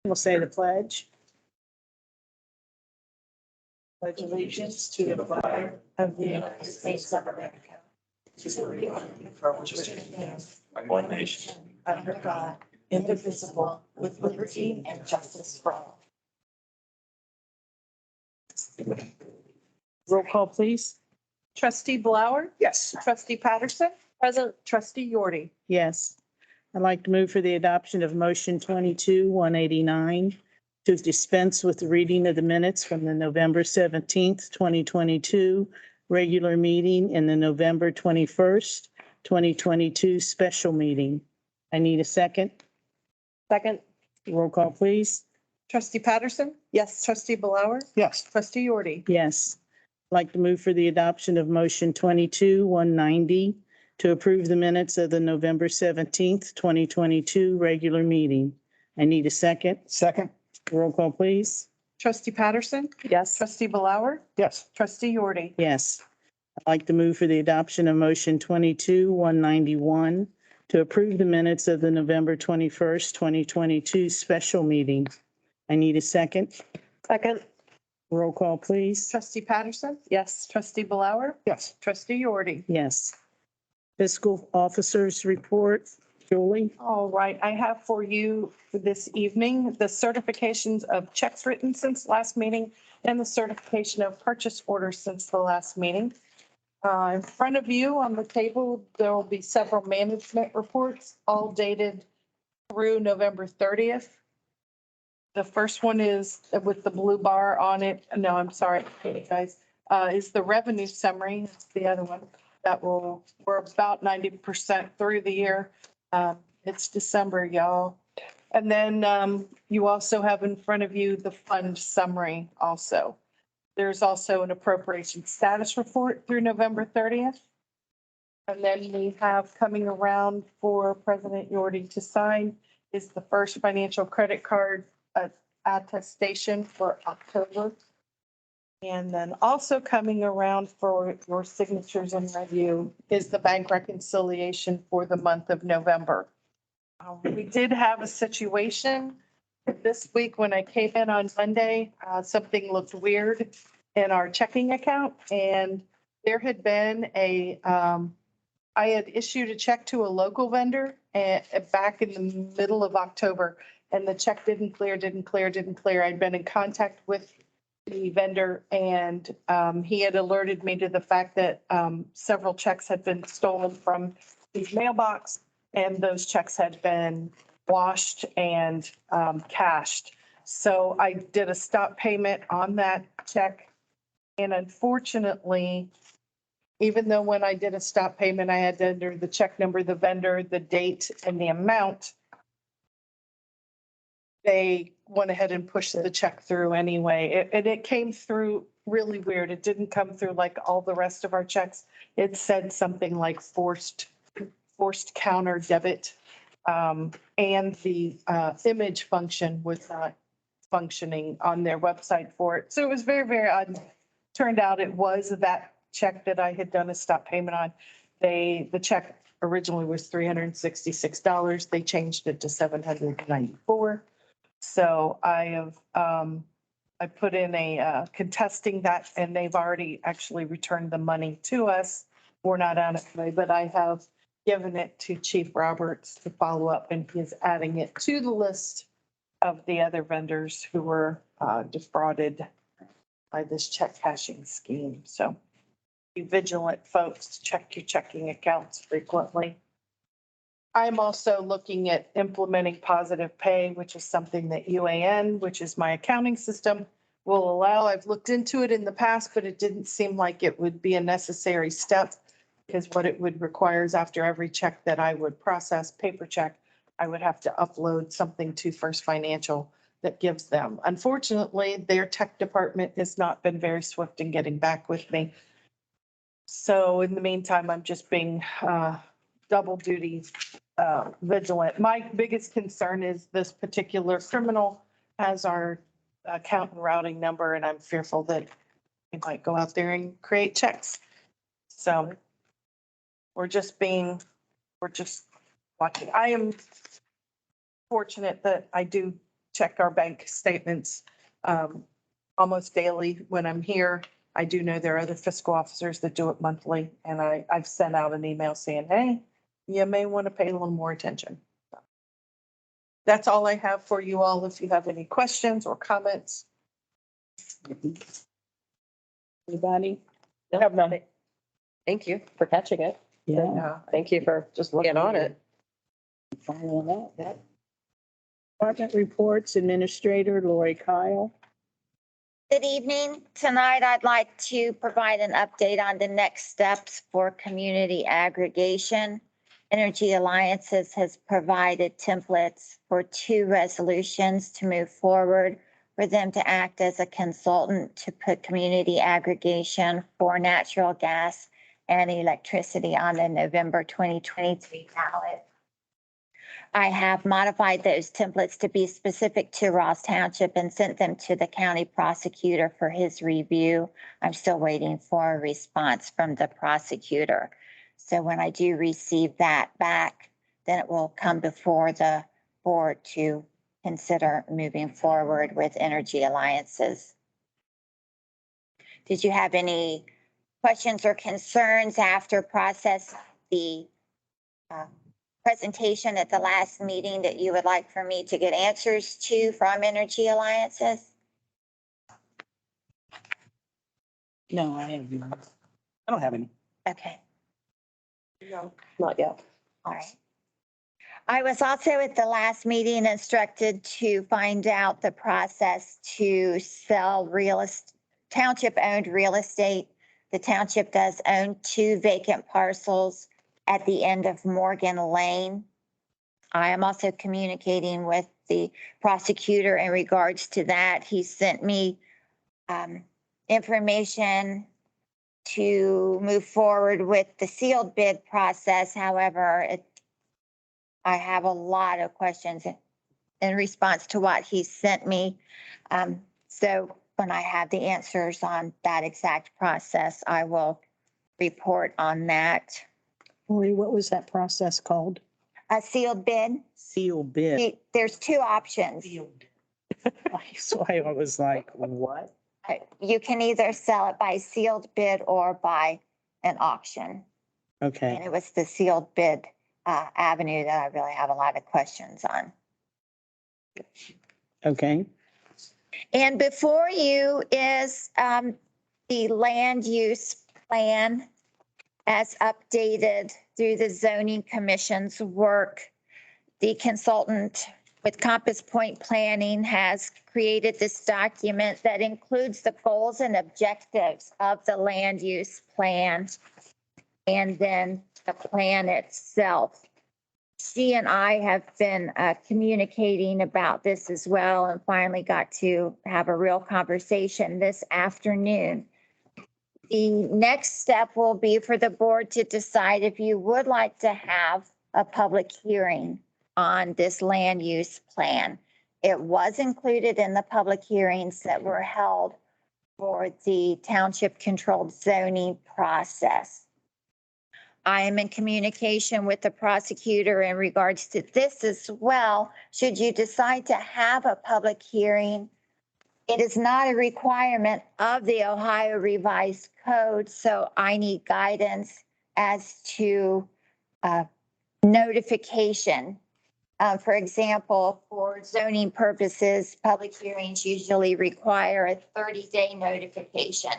We'll say the pledge. Pledge allegiance to the flag of the United States of America. To the republic for which it stands, one nation, under God, indivisible, with liberty and justice for all. Roll call, please. Trustee Blower, Yes. trustee Patterson, present, trustee Yordi. Yes. I'd like to move for the adoption of motion 22-189 to dispense with the reading of the minutes from the November 17th, 2022 regular meeting and the November 21st, 2022 special meeting. I need a second. Second, Roll call, please. trustee Patterson, yes, trustee Blower, Yes. trustee Yordi. Yes. I'd like to move for the adoption of motion 22-190 to approve the minutes of the November 17th, 2022 regular meeting. I need a second. Second. Roll call, please. Trustee Patterson, Yes. trustee Blower, Yes. trustee Yordi. Yes. I'd like to move for the adoption of motion 22-191 to approve the minutes of the November 21st, 2022 special meeting. I need a second. Second. Roll call, please. Trustee Patterson, Yes. trustee Blower, Yes. trustee Yordi. Yes. Fiscal officers report. Julie? All right, I have for you for this evening, the certifications of checks written since last meeting and the certification of purchase orders since the last meeting. In front of you on the table, there will be several management reports, all dated through November 30th. The first one is with the blue bar on it. No, I'm sorry, guys, is the revenue summary. It's the other one that we're about 90% through the year. It's December, y'all. And then you also have in front of you the fund summary also. There's also an appropriation status report through November 30th. And then we have coming around for President Yordi to sign is the first financial credit card attestation for October. And then also coming around for your signatures and review is the bank reconciliation for the month of November. We did have a situation this week when I came in on Monday, something looked weird in our checking account. And there had been I had issued a check to a local vendor back in the middle of October, and the check didn't clear. I'd been in contact with the vendor, and he had alerted me to the fact that several checks had been stolen from his mailbox, and those checks had been washed and cashed. So I did a stop payment on that check. And unfortunately, even though when I did a stop payment, I had to enter the check number, the vendor, the date, and the amount, they went ahead and pushed the check through anyway. It came through really weird. It didn't come through like all the rest of our checks. It said something like forced counter debit. And the image function was not functioning on their website for it. So it was very, very odd. Turned out it was that check that I had done a stop payment on. The check originally was $366. They changed it to $794. So I have, I put in a contesting that, and they've already actually returned the money to us. We're not on it today, but I have given it to Chief Roberts to follow up, and he is adding it to the list of the other vendors who were defrauded by this check cashing scheme. So be vigilant, folks. Check your checking accounts frequently. I'm also looking at implementing positive pay, which is something that UAN, which is my accounting system, will allow. I've looked into it in the past, but it didn't seem like it would be a necessary step, because what it would require is after every check that I would process, paper check, I would have to upload something to First Financial that gives them. Unfortunately, their tech department has not been very swift in getting back with me. So in the meantime, I'm just being double duty vigilant. My biggest concern is this particular criminal has our account and routing number, and I'm fearful that he might go out there and create checks. So we're just watching. I am fortunate that I do check our bank statements almost daily when I'm here. I do know there are other fiscal officers that do it monthly, and I've sent out an email saying, hey, you may want to pay a little more attention. That's all I have for you all. If you have any questions or comments. Anybody? Have none. Thank you for catching it. Yeah. Thank you for just looking on it. Following up. Yep. Department reports, Administrator Lori Kyle. Good evening. Tonight, I'd like to provide an update on the next steps for community aggregation. Energy Alliances has provided templates for 2 resolutions to move forward for them to act as a consultant to put community aggregation for natural gas and electricity on the November 2023 ballot. I have modified those templates to be specific to Ross Township and sent them to the county prosecutor for his review. I'm still waiting for a response from the prosecutor. So when I do receive that back, then it will come before the board to consider moving forward with Energy Alliances. Did you have any questions or concerns after process the presentation at the last meeting that you would like for me to get answers to from Energy Alliances? No, I have none. I don't have any. Okay, No, not yet. all right. I was also at the last meeting instructed to find out the process to sell township-owned real estate. The township does own 2 vacant parcels at the end of Morgan Lane. I am also communicating with the prosecutor in regards to that. He sent me information to move forward with the sealed bid process. However, I have a lot of questions in response to what he sent me. So when I have the answers on that exact process, I will report on that. Lori, what was that process called? A sealed bid, Seal bid. there's 2 options. Sealed. So I was like, what? You can either sell it by sealed bid or by an auction. Okay, And it was the sealed bid avenue that I really have a lot of questions on. okay, And before you is the land use plan as updated through the zoning commission's work. The consultant with Compass Point Planning has created this document that includes the goals and objectives of the land use plan and then the plan itself. She and I have been communicating about this as well and finally got to have a real conversation this afternoon. The next step will be for the board to decide if you would like to have a public hearing on this land use plan. It was included in the public hearings that were held for the township controlled zoning process. I am in communication with the prosecutor in regards to this as well. Should you decide to have a public hearing, it is not a requirement of the Ohio Revised Code, so I need guidance as to notification. For example, for zoning purposes, public hearings usually require a 30-day notification.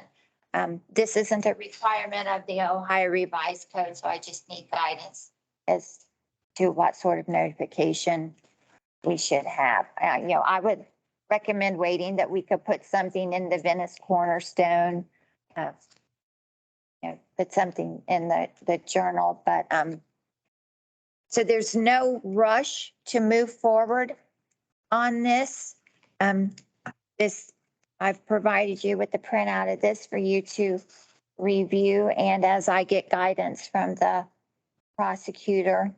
This isn't a requirement of the Ohio Revised Code, so I just need guidance as to what sort of notification we should have. I would recommend waiting that we could put something in the Venice Cornerstone, put something in the journal, but so there's no rush to move forward on this. I've provided you with the printout of this for you to review, and as I get guidance from the prosecutor,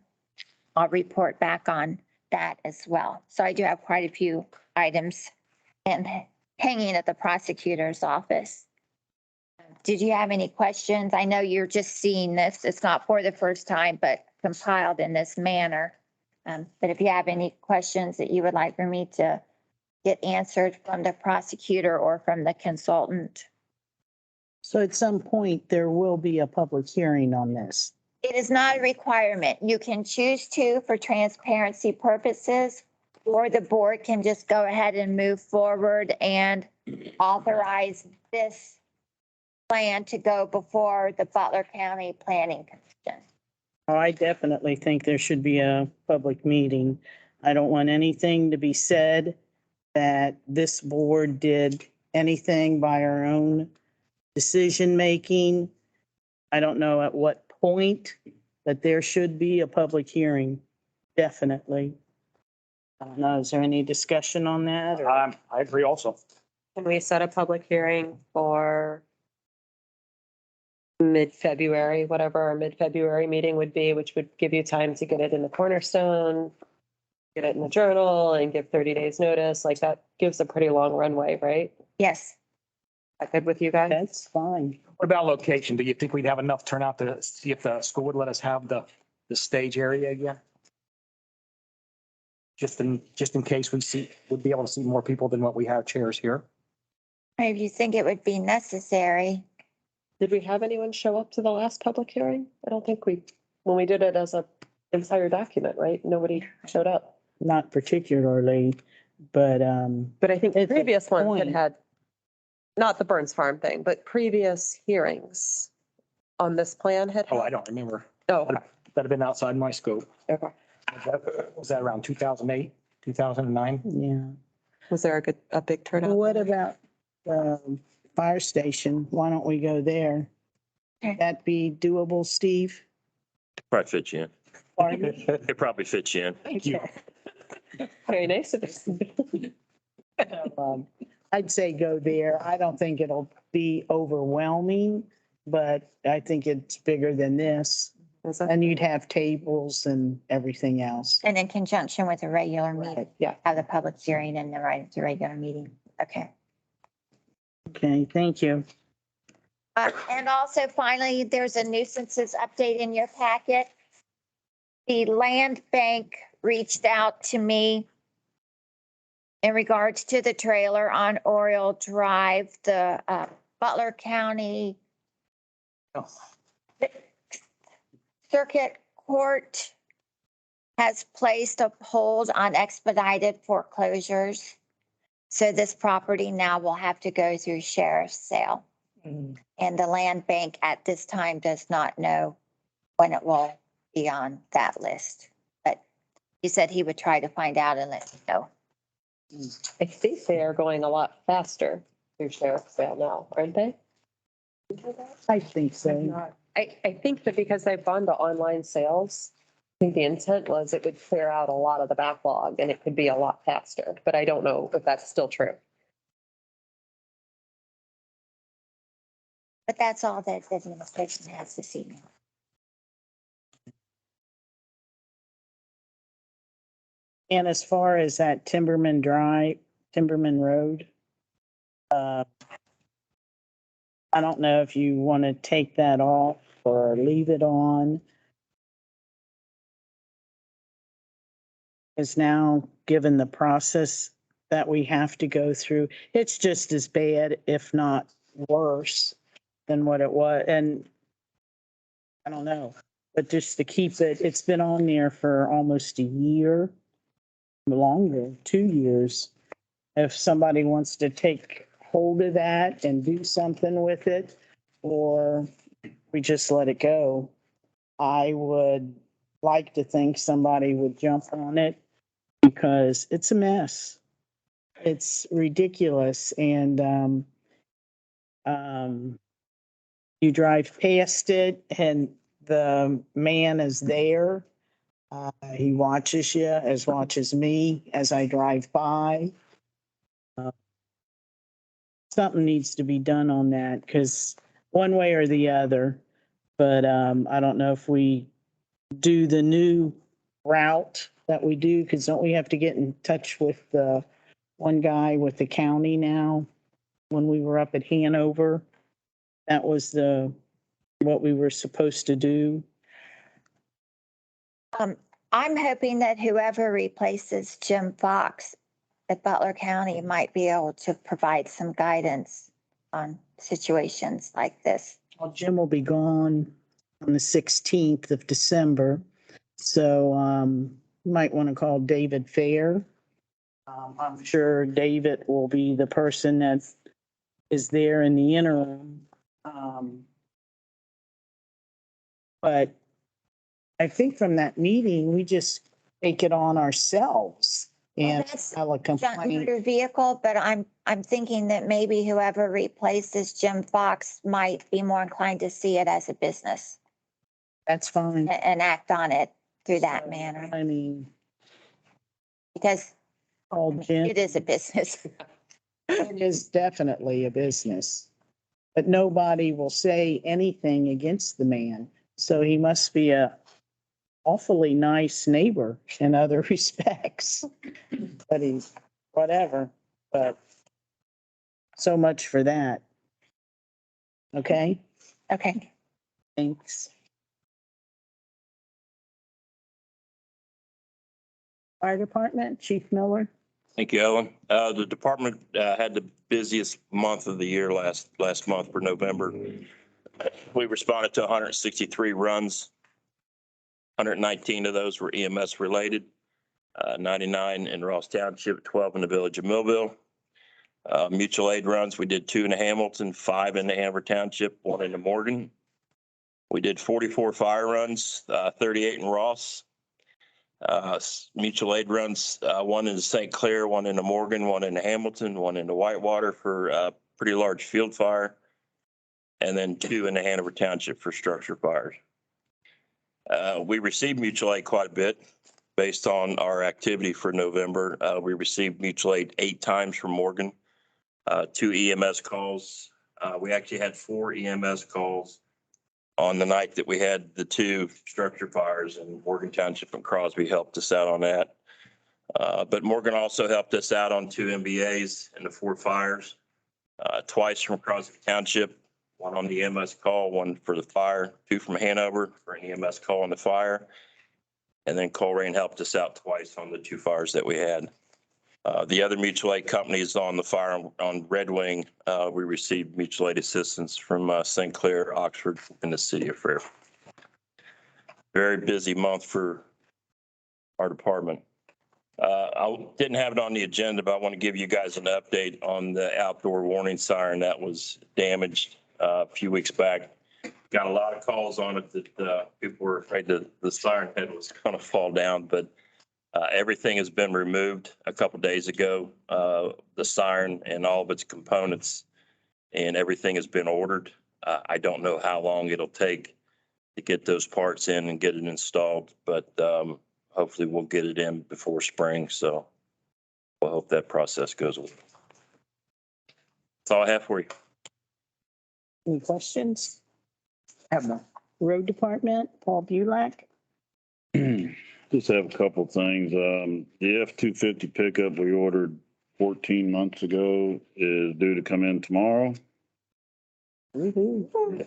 I'll report back on that as well. So I do have quite a few items hanging at the prosecutor's office. Did you have any questions? I know you're just seeing this. It's not for the first time, but compiled in this manner. But if you have any questions that you would like for me to get answered from the prosecutor or from the consultant. So at some point, there will be a public hearing on this. It is not a requirement. You can choose to for transparency purposes, or the board can just go ahead and move forward and authorize this plan to go before the Butler County Planning Commission. Oh, I definitely think there should be a public meeting. I don't want anything to be said that this board did anything by our own decision-making. I don't know at what point, but there should be a public hearing, definitely. I don't know, is there any discussion on that? or- I agree also. Can we set a public hearing for mid-February, whatever our mid-February meeting would be, which would give you time to get it in the Cornerstone, get it in the Journal, and give 30 days notice? Like, that gives a pretty long runway, right? Yes. That good with you guys? That's fine. What about location? Do you think we'd have enough turnout to see if the school would let us have the stage area again? Just in case would be able to see more people than what we have chairs here. If you think it would be necessary. Did we have anyone show up to the last public hearing? I don't think when we did it as a entire document, right? Nobody showed up. Not particularly, but, But I think It's a previous ones point. had, not the Burns Farm thing, but previous hearings on this plan had. Oh, I don't remember. Oh, okay. That'd have been outside my scope. Okay. Was that around 2008, 2009? yeah. Was there a big turnout? What about the fire station? Why don't we go there? Okay. That be doable, Steve? Probably fits you in. Pardon? It probably fits you in. Thank you. Very nice of you. I'd say go there. I don't think it'll be overwhelming, but I think it's bigger than this. Is it? And you'd have tables and everything else. And in conjunction with a regular meeting, Yeah. have the public hearing and the regular meeting. Okay. Okay, thank you. And also finally, there's a nuisances update in your packet. The land bank reached out to me in regards to the trailer on Oriole Drive, the Butler County Circuit Court has placed a hold on expedited foreclosures. So this property now will have to go through sheriff's sale. And the land bank at this time does not know when it will be on that list. But he said he would try to find out and let you know. I think they are going a lot faster through sheriff's sale now, aren't they? I think so. I think that because they've gone to online sales, I think the intent was it would clear out a lot of the backlog and it could be a lot faster, but I don't know if that's still true. But that's all that the administration has this evening. And as far as that Timberman Road, I don't know if you want to take that off or leave it on. Is now, given the process that we have to go through, it's just as bad, if not worse, than what it was. And I don't know, but just to keep it, it's been on there for almost a year, longer, 2 years. If somebody wants to take hold of that and do something with it, or we just let it go, I would like to think somebody would jump on it because it's a mess. It's ridiculous. And you drive past it and the man is there. He watches you, as watches me as I drive by. Something needs to be done on that because one way or the other. But I don't know if we do the new route that we do, because don't we have to get in touch with the one guy with the county now? When we were up at Hanover, that was what we were supposed to do. I'm hoping that whoever replaces Jim Fox that Butler County might be able to provide some guidance on situations like this. Well, Jim will be gone on the 16th of December. So you might want to call David Fair. I'm sure David will be the person that is there in the interim. But I think from that meeting, we just take it on ourselves and That's file a Junk complaint. motor vehicle, but I'm thinking that maybe whoever replaces Jim Fox might be more inclined to see it as a business That's fine. and act on it through that manner, I mean, because call Jim. it is a business. It is definitely a business. But nobody will say anything against the man. So he must be a awfully nice neighbor in other respects. But he's whatever, but so much for that. Okay, Okay. thanks. Fire Department, Chief Miller. Thank you, Ellen. The department had the busiest month of the year last month for November. We responded to 163 runs. 119 of those were EMS related, 99 in Ross Township, 12 in the village of Millville. Mutual aid runs, we did 2 in the Hamilton, 5 in the Hanover Township, 1 in the Morgan. We did 44 fire runs, 38 in Ross. Mutual aid runs, 1 in St. Clair, 1 in the Morgan, 1 in the Hamilton, 1 in the Whitewater for a pretty large field fire, and then 2 in the Hanover Township for structure fires. We received mutual aid quite a bit based on our activity for November. We received mutual aid 8 times from Morgan, 2 EMS calls. We actually had 4 EMS calls on the night that we had the 2 structure fires, and Morgan Township and Crosby helped us out on that. But Morgan also helped us out on 2 MBAs in the 4 fires, twice from Crosby Township, 1 on the EMS call, 1 for the fire, 2 from Hanover for an EMS call on the fire. And then Colerain helped us out twice on the 2 fires that we had. The other mutual aid companies on the fire on Red Wing, we received mutual aid assistance from St. Clair, Oxford, and the city of Fairfield. Very busy month for our department. I didn't have it on the agenda, but I want to give you guys an update on the outdoor warning siren that was damaged a few weeks back. Got a lot of calls on it that people were afraid that the siren head was going to fall down, but everything has been removed a couple days ago, the siren and all of its components, and everything has been ordered. I don't know how long it'll take to get those parts in and get it installed, but hopefully we'll get it in before spring. So we'll hope that process goes well. That's all I have for you. Any questions? Have none. Road Department, Paul Bulak. Just have a couple things. The F-250 pickup we ordered 14 months ago is due to come in tomorrow. So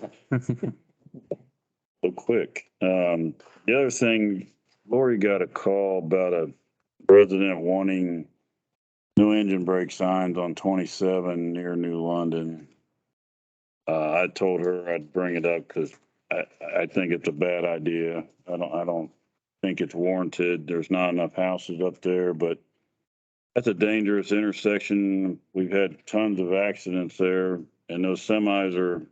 quick. The other thing, Lori got a call about a resident wanting no engine brake signs on 27 near New London. I told her I'd bring it up because I think it's a bad idea. I don't think it's warranted. There's not enough houses up there, but that's a dangerous intersection. We've had tons of accidents there, and those semis are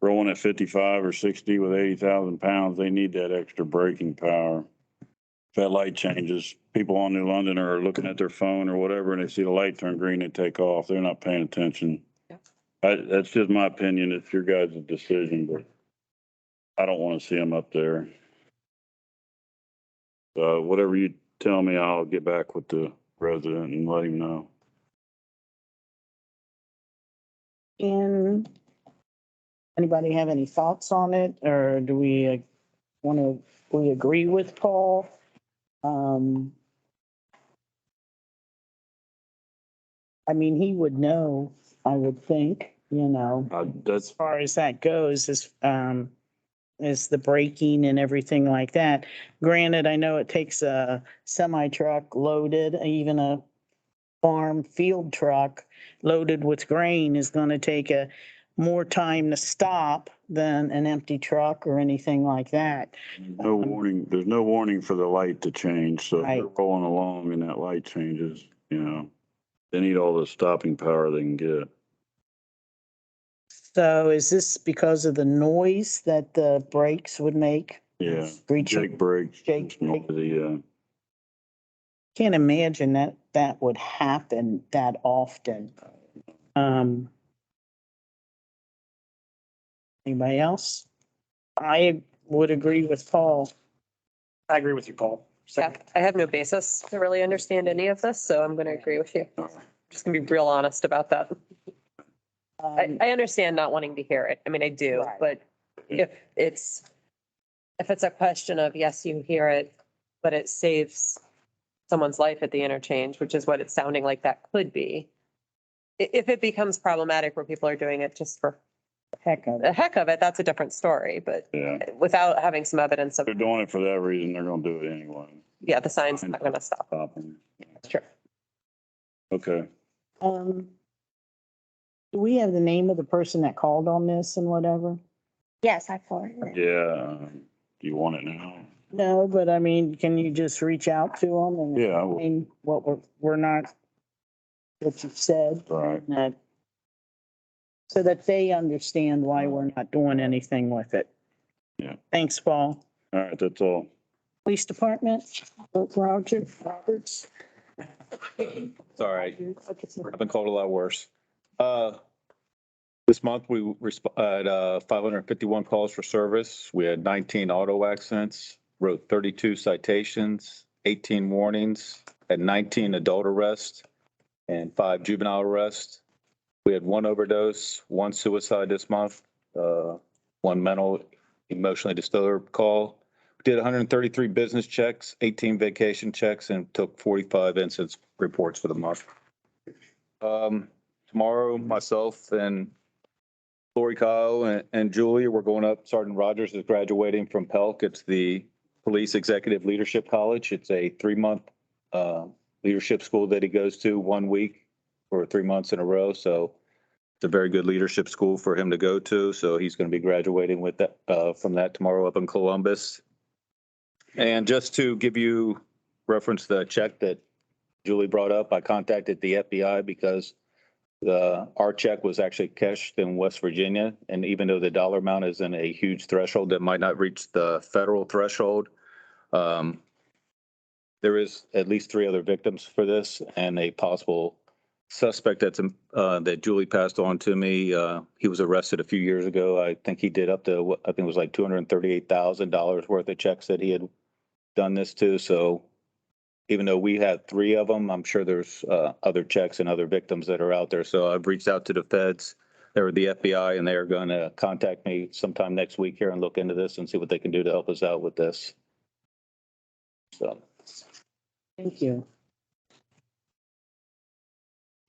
rolling at 55 or 60 with 80,000 pounds. They need that extra braking power. If that light changes, people on New London are looking at their phone or whatever, and they see the light turn green, they take off. They're not paying attention. That's just my opinion. It's your guys' decision, but I don't want to see them up there. Whatever you tell me, I'll get back with the resident and let him know. And anybody have any thoughts on it, or do we we agree with Paul? I mean, he would know, I would think, as That's far as that goes, is the braking and everything like that. Granted, I know it takes a semi truck loaded, even a farm field truck loaded with grain is gonna take more time to stop than an empty truck or anything like that. No warning, there's no warning for the light to change, so if they're Right. rolling along and that light changes, they need all the stopping power they can get. So is this because of the noise that the brakes would make? Yeah. Screeching? Jake brakes. Jake brake. Yeah. Can't imagine that would happen that often. Anybody else? I would agree with Paul. I agree with you, Paul. Yeah, I have no basis to really understand any of this, so I'm going to agree with you. Just gonna be real honest about that. I understand not wanting to hear it. I mean, I do, Right. but if it's a question of, yes, you hear it, but it saves someone's life at the interchange, which is what it's sounding like that could be. If it becomes problematic where people are doing it just for Heck of the it. heck of it, that's a different story, but Yeah. without having some evidence of, They're doing it for that reason. They're gonna do it anyway. yeah, the sign's not gonna stop. Stop them. That's true. Okay. Do we have the name of the person that called on this and whatever? Yes, I forwarded it. Yeah. Do you want it now? No, but I mean, can you just reach out to them and Yeah, I will. explain what we're not, what you said, All right. that, so that they understand why we're not doing anything with it. Yeah. Thanks, Paul. All right, that's all. Police Department, Roberts. It's all right. I've been called a lot worse. This month we had 551 calls for service. We had 19 auto accidents, wrote 32 citations, 18 warnings, had 19 adult arrests and 5 juvenile arrests. We had 1 overdose, 1 suicide this month, 1 mental, emotionally disturbed call. We did 133 business checks, 18 vacation checks, and took 45 incident reports for the month. Tomorrow, myself and Lori Kyle and Julie, we're going up. Sergeant Rogers is graduating from PELC. It's the Police Executive Leadership College. It's a 3-month leadership school that he goes to 1 week for 3 months in a row. So it's a very good leadership school for him to go to. So he's going to be graduating with that from that tomorrow up in Columbus. And just to give you reference the check that Julie brought up, I contacted the FBI because our check was actually cashed in West Virginia. And even though the dollar amount isn't a huge threshold that might not reach the federal threshold, there is at least 3 other victims for this and a possible suspect that Julie passed on to me. He was arrested a few years ago. I think he did up to, I think it was like $238,000 worth of checks that he had done this to. So even though we had 3 of them, I'm sure there's other checks and other victims that are out there. So I've reached out to the feds, or the FBI, and they are going to contact me sometime next week here and look into this and see what they can do to help us out with this. So. Thank you.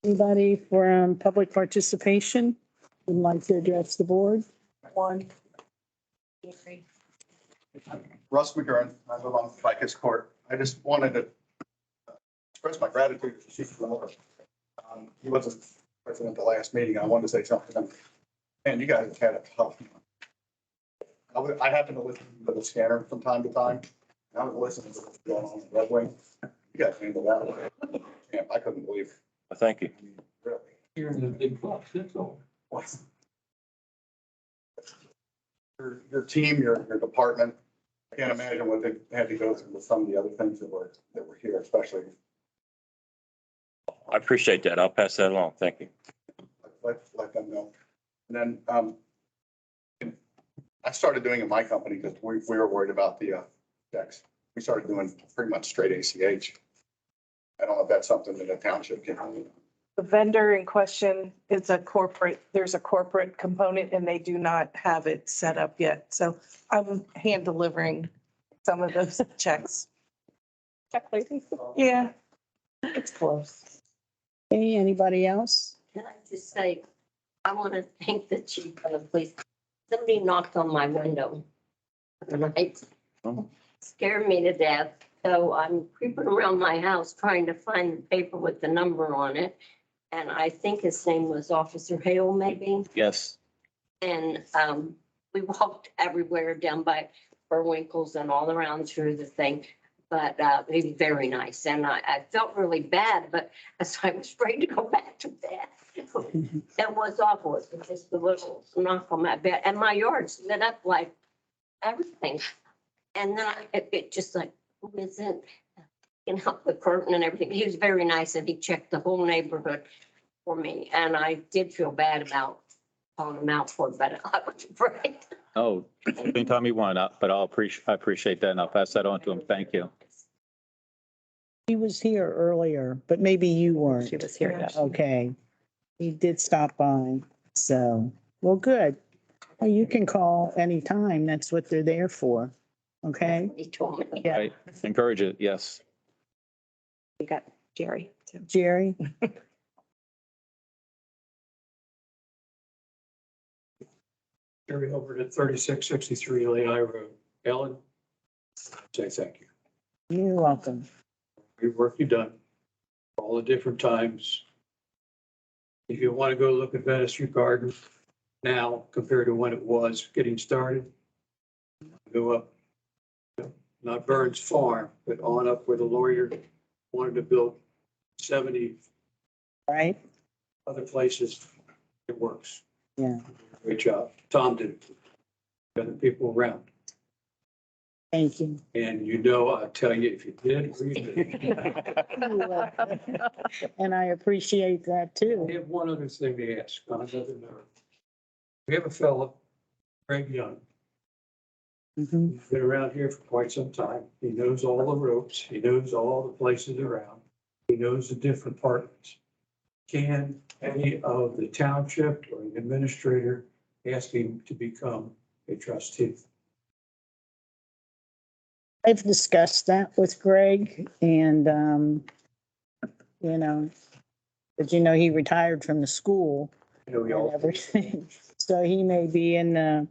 Anybody from public participation would like to address the board? 1. Russ McGurn, I live on Ficus Court. I just wanted to express my gratitude to Chief Miller. He wasn't present at the last meeting. I wanted to say something. Man, you guys have had a tough one. I happen to listen to the scanner from time to time. And I was listening to what's going on in Red Wing. You guys handled that one. Yeah, I couldn't believe it. Thank you. Really. You're in the big box, that's all. Your team, your department, I can't imagine what they had to go through with some of the other things that were here, especially. I appreciate that. I'll pass that along. Thank you. Let them know. And then I started doing it in my company because we were worried about the checks. We started doing pretty much straight ACH. I don't know if that's something that a township can do. The vendor in question is there's a corporate component and they do not have it set up yet. So I'm hand delivering some of those checks. Check, lady. Yeah, it's close. Hey, anybody else? Can I just say, I want to thank the chief of the police. Somebody knocked on my window. And I scared me to death. So I'm creeping around my house trying to find the paper with the number on it. And I think his name was Officer Hale, maybe. Yes. And we walked everywhere down by Burwinkles and all around through the thing. But he was very nice. And I felt really bad, but as I was ready to go back to bed, it was awful. It was just a little knock on my bed and my yard lit up like everything. And then it just like, who is it? Can help the curtain and everything. He was very nice and he checked the whole neighborhood for me. And I did feel bad about calling him out for it, but I was afraid. Oh, anytime you want, but I appreciate that and I'll pass that on to him. Thank you. He was here earlier, but maybe you weren't. She was here, yes. Okay. He did stop by, so, well, good. Well, you can call anytime. That's what they're there for. Okay? He told me. Yeah. I encourage it, yes. We got Jerry too. Jerry? Jerry Hilbert at 3663 Lehigh Road. Ellen, say thank you. You're welcome. Good work you've done. All the different times. If you want to go look at Venice Street Garden now compared to when it was getting started, go up, not Burns Farm, but on up where the lawyer wanted to build 70 Right? other places. It works. Yeah. Great job. Tom did it. Other people around. Thank you. And I'll tell you, if you did, read it. And I appreciate that I too. have one other thing to ask on another note. We have a fellow, Greg Young, Mhm. who's been around here for quite some time. He knows all the ropes. He knows all the places around. He knows the different departments. Can any of the township or an administrator ask him to become a trustee? I've discussed that with Greg and, but he retired from the school I know he and also, everything. So he may be in the,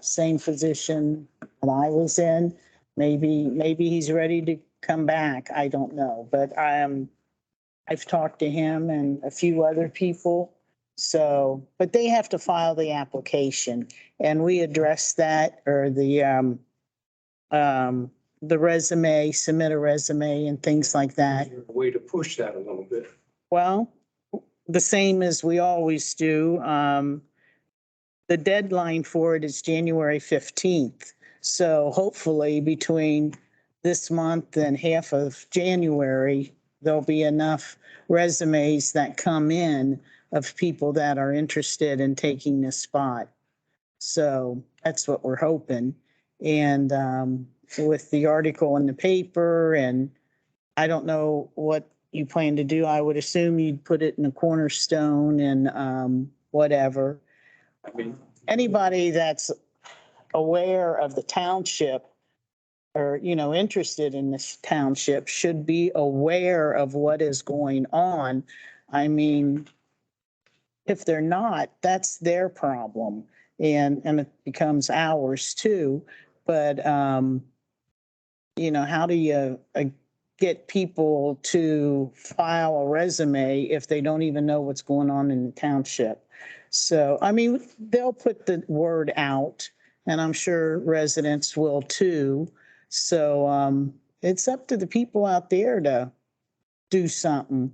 same position that I was in. Maybe he's ready to come back. I don't know, but I've talked to him and a few other people. So, but they have to file the application and we addressed that or the resume, submit a resume and things like that. is there a way to push that a little bit? Well, the same as we always do. The deadline for it is January 15th. So hopefully between this month and half of January, there'll be enough resumes that come in of people that are interested in taking this spot. So that's what we're hoping. And with the article in the paper, and I don't know what you plan to do. I would assume you'd put it in a cornerstone and whatever. I mean, Anybody that's aware of the township or, interested in this township should be aware of what is going on. I mean, if they're not, that's their problem and it becomes ours too. But, how do you get people to file a resume if they don't even know what's going on in the township? So, I mean, they'll put the word out and I'm sure residents will too. So, it's up to the people out there to do something,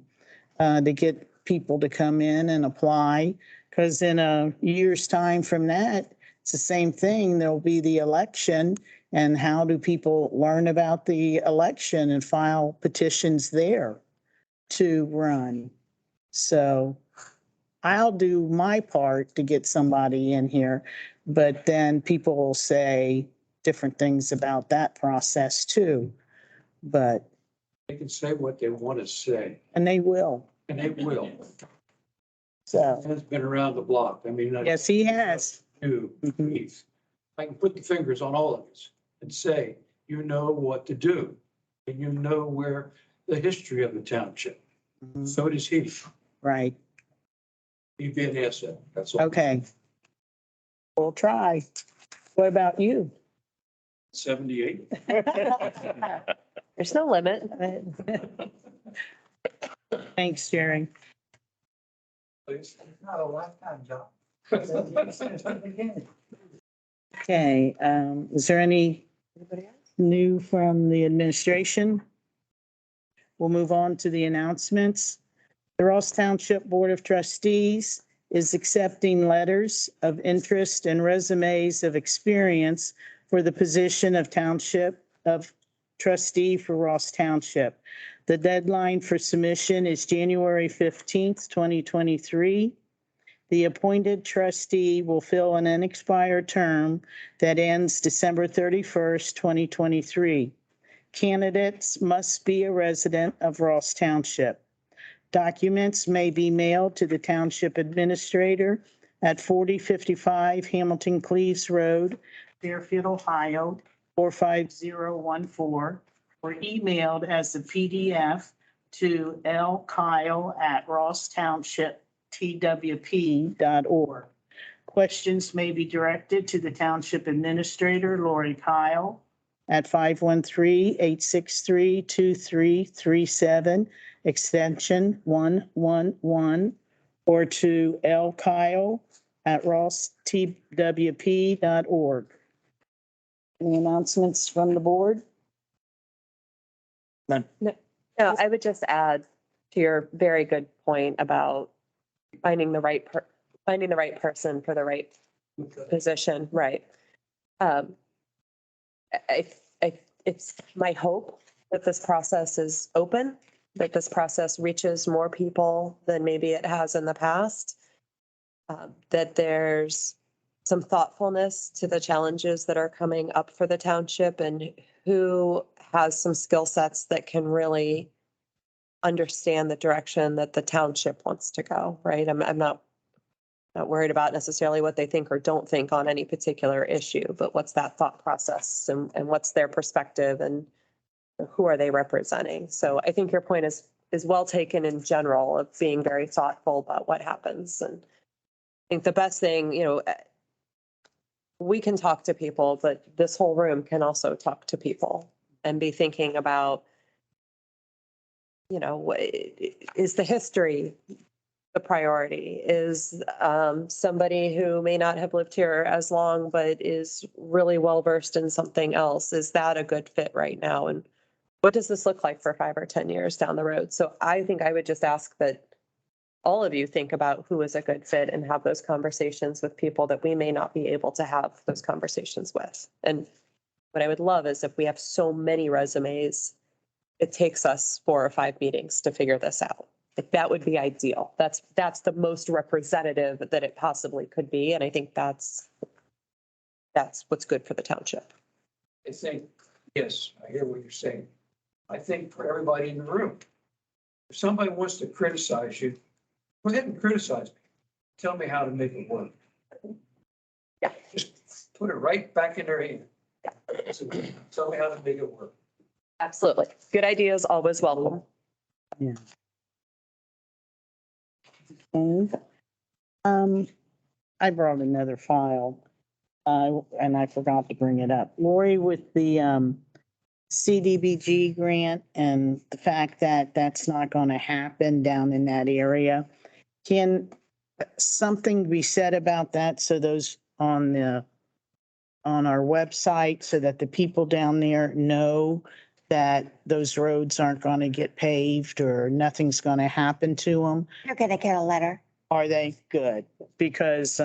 to get people to come in and apply. Because in a year's time from that, it's the same thing. There'll be the election. And how do people learn about the election and file petitions there to run? So I'll do my part to get somebody in here, but then people will say different things about that process too. But, they can say what they want to say, and they will. and they will. So, Has been around the block. I mean. yes, he has. Two, Mhm. please. I can put the fingers on all of us and say, you know what to do. And you know where the history of the township. Mhm. So does he. Right. He'd be an asset. That's all. Okay. We'll try. What about you? 78. There's no limit. Thanks, Jerry. Not a lifetime job. Okay, is there any new from the administration? We'll move on to the announcements. The Ross Township Board of Trustees is accepting letters of interest and resumes of experience for the position of trustee for Ross Township. The deadline for submission is January 15th, 2023. The appointed trustee will fill an unexpired term that ends December 31st, 2023. Candidates must be a resident of Ross Township. Documents may be mailed to the Township Administrator at 4055 Hamilton Cleves Road, Fairfield, Ohio, 45014, or emailed as a PDF to lkyle@rosstownshiптwp.org. Questions may be directed to the Township Administrator, Lori Kyle, at 513-863-2337, extension 111, or to lkyle@rosstwp.org. Any announcements from the board? No, I would just add to your very good point about finding the right person for the right position, right? It's my hope that this process is open, that this process reaches more people than maybe it has in the past, that there's some thoughtfulness to the challenges that are coming up for the township and who has some skill sets that can really understand the direction that the township wants to go, right? I'm not worried about necessarily what they think or don't think on any particular issue, but what's that thought process and what's their perspective and who are they representing? So I think your point is well taken in general of being very thoughtful about what happens. And I think the best thing, we can talk to people, but this whole room can also talk to people and be thinking about, is the history the priority? Is somebody who may not have lived here as long, but is really well-versed in something else, is that a good fit right now? And what does this look like for 5 or 10 years down the road? So I think I would just ask that all of you think about who is a good fit and have those conversations with people that we may not be able to have those conversations with. And what I would love is if we have so many resumes, it takes us 4 or 5 meetings to figure this out. Like that would be ideal. That's the most representative that it possibly could be. And I think that's what's good for the township. I think, yes, I hear what you're saying. I think for everybody in the room, if somebody wants to criticize you, go ahead and criticize me. Tell me how to make it work. Yeah. Just put it right back in their hand. So, tell me how to make it work. Absolutely. Good ideas always welcome. Yeah. Okay. I brought another file, and I forgot to bring it up. Lori, with the CDBG grant and the fact that that's not going to happen down in that area, can something be said about that so those on our website so that the people down there know that those roads aren't going to get paved or nothing's going to happen to them? You're going to get a letter. Are they good? Because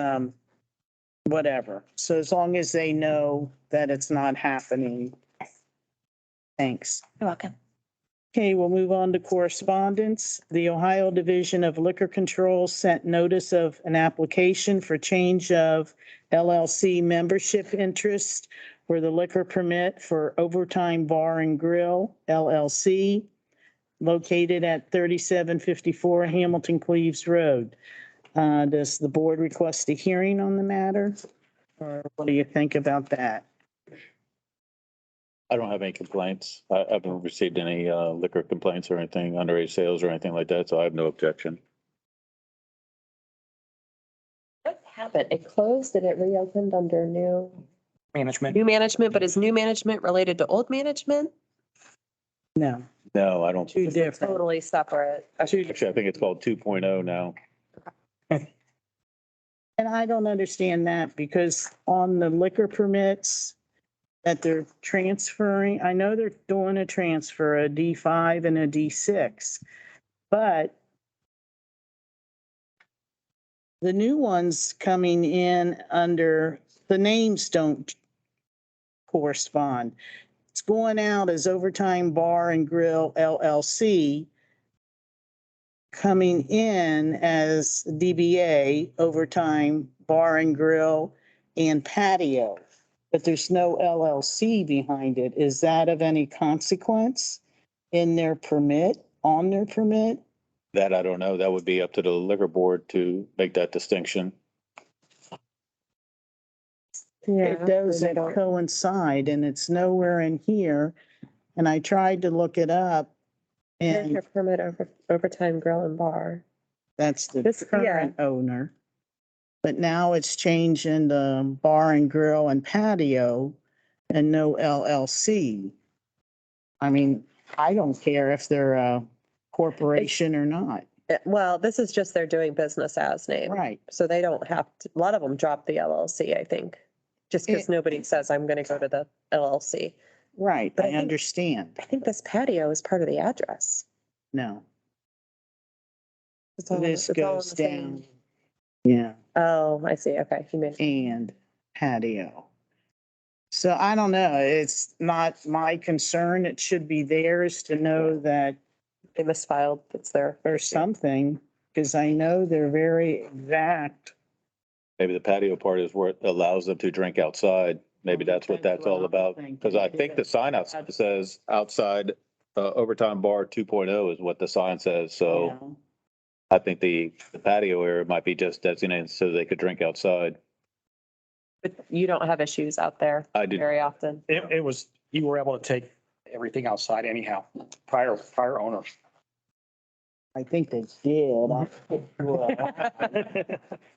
whatever. So as long as they know that it's not happening. Thanks. You're welcome. Okay, we'll move on to correspondence. The Ohio Division of Liquor Control sent notice of an application for change of LLC membership interest for the liquor permit for Overtime Bar and Grill LLC located at 3754 Hamilton Cleves Road. Does the board request a hearing on the matter? Or what do you think about that? I don't have any complaints. I haven't received any liquor complaints or anything, underage sales or anything like that, so I have no objection. What happened? It closed and it reopened under new Management. management, but is new management related to old management? No, No, I don't. two different. Totally separate. Actually, I think it's called 2.0 now. And I don't understand that because on the liquor permits that they're transferring, I know they're doing a transfer, a D5 and a D6, but the new ones coming in under, the names don't correspond. It's going out as Overtime Bar and Grill LLC, coming in as DBA, Overtime Bar and Grill and Patio, but there's no LLC behind it. Is that of any consequence in their permit, on their permit? That I don't know. That would be up to the liquor board to make that distinction. It doesn't coincide and it's nowhere in here. And I tried to look it up and Your permit over Overtime Grill and Bar. that's the This- yeah. current owner. But now it's changing the Bar and Grill and Patio and no LLC. I mean, I don't care if they're a corporation or not. Well, this is just their doing business as name. Right. So they don't have to, a lot of them drop the LLC, I think. Just because nobody says, I'm going to go to the LLC. Right, But I I think- understand. I think this patio is part of the address. No, It's all- this it's all in goes the same- down. Yeah, Oh, I see. Okay. You made. and Patio. So I don't know. It's not my concern. It should be theirs to know that They misfiled. It's their. or something, because I know they're very exact. Maybe the patio part is where it allows them to drink outside. Maybe that's what that's all about. Because I think the sign outside says outside, Overtime Bar 2.0 is what the sign says. So I think the patio area might be just designated so they could drink outside. But you don't have issues out there I do. very often. It was, you were able to take everything outside anyhow, prior owner. I think they did.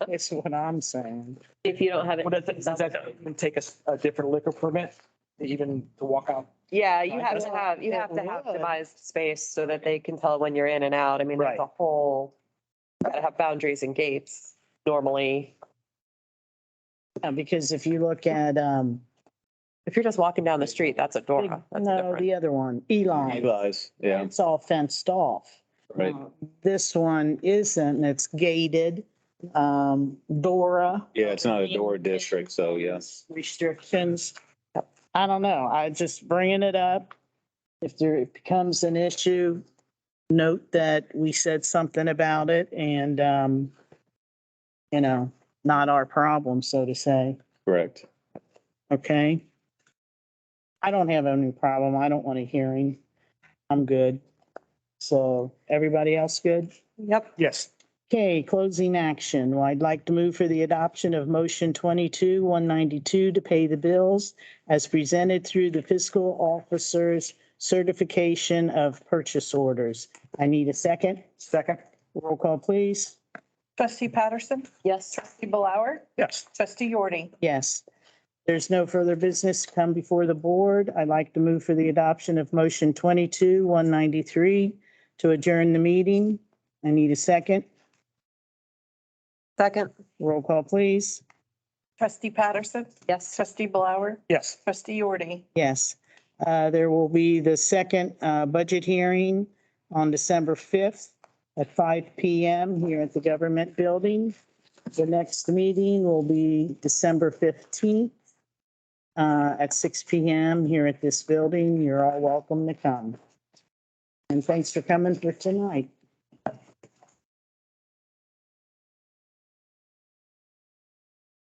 That's what I'm saying. If you don't have it. Does that take a different liquor permit even to walk out? Yeah, you have to have It would. devised space so that they can tell when you're in and out. I mean, there's Right. a whole, gotta have boundaries and gates normally. Because if you look at, If you're just walking down the street, that's a Dora. That's no, different. the other one, Eli, Eli's, yeah, it's all fenced off. right. This one isn't, it's gated. Dora. Yeah, it's not a door district, so yes. Restrictions. I don't know. I just bringing it up. If there becomes an issue, note that we said something about it and, not our problem, so to say. Correct. Okay? I don't have any problem. I don't want a hearing. I'm good. So everybody else good? Yep. Yes. Okay, closing action. Well, I'd like to move for the adoption of motion 22-192 to pay the bills as presented through the fiscal officer's certification of purchase orders. I need a second. Second? Roll call, please. Trustee Patterson, Yes. trustee Blower, Yes. trustee Yordi. Yes. There's no further business to come before the board. I'd like to move for the adoption of motion 22-193 to adjourn the meeting. I need a second. Second. Roll call, please. Trustee Patterson, Yes. trustee Blower, Yes. trustee Yordi. Yes. There will be the second budget hearing on December 5th at 5 PM here at the government building. The next meeting will be December 15th at 6 PM here at this building. You're all welcome to come. And thanks for coming for tonight.